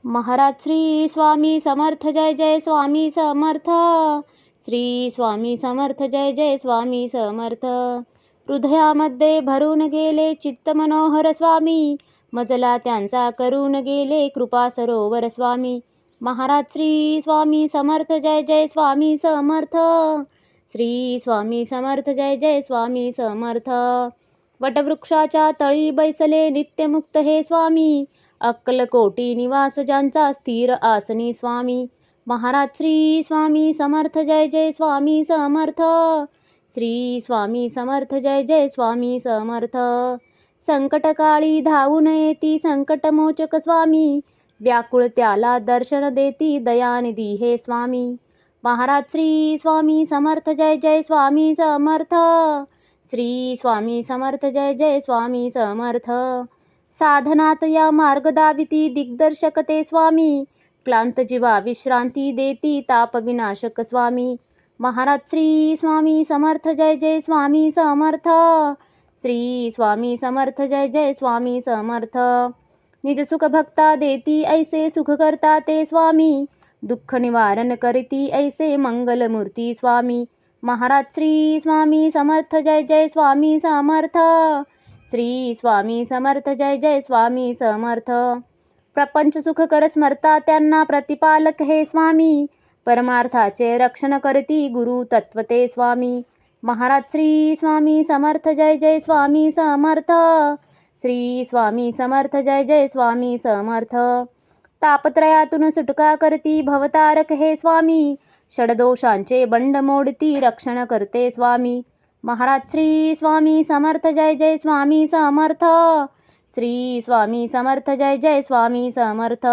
महाराज श्री स्वामी समर्थ जय जय स्वामी समर्थ. श्री स्वामी समर्थ जय जय स्वामी समर्थ. हृदयामध्ये भरून गेले चित्त मनोहर स्वामी, मजला त्यांचा करून गेले कृपा सरोवर स्वामी. महाराज श्री स्वामी समर्थ जय जय स्वामी समर्थ. श्री स्वामी समर्थ जय जय स्वामी समर्थ. वटवृक्षाच्या तळी बैसले नित्यमुक्त हे स्वामी, अक्कलकोटी निवास ज्यांचा स्थिर आसनी स्वामी. महाराज श्री स्वामी समर्थ जय जय स्वामी समर्थ. श्री स्वामी समर्थ जय जय स्वामी समर्थ. संकटकाळी धावून येती संकटमोचक स्वामी, व्याकुळ त्याला दर्शन देती दयानिधी हे स्वामी. महाराज श्री स्वामी समर्थ जय जय स्वामी समर्थ. श्री स्वामी समर्थ जय जय स्वामी समर्थ. साधनात या मार्ग दाविती दिग्दर्शक ते स्वामी, क्लांत जीवा विश्रांती देती ताप विनाशक स्वामी. महाराज श्री स्वामी समर्थ जय जय स्वामी समर्थ. श्री स्वामी समर्थ जय जय स्वामी समर्थ. निज सुख भक्ता देती ऐसे सुख करता ते स्वामी, दुःख निवारण करती ऐसे मंगलमूर्ती स्वामी. महाराज श्री स्वामी समर्थ जय जय स्वामी समर्थ. श्री स्वामी समर्थ जय जय स्वामी समर्थ. प्रपंच सुख कर स्मरता त्यांना प्रतिपालक हे स्वामी, परमार्थाचे रक्षण करती गुरु तत्वते स्वामी. महाराज श्री स्वामी समर्थ जय जय स्वामी समर्थ. श्री स्वामी समर्थ जय जय स्वामी समर्थ. तापत्रयातून सुटका करती भवतारक हे स्वामी, षडदोषांचे बंड मोडती रक्षण करते स्वामी. महाराज श्री स्वामी समर्थ जय जय स्वामी समर्थ. श्री स्वामी समर्थ जय जय स्वामी समर्थ.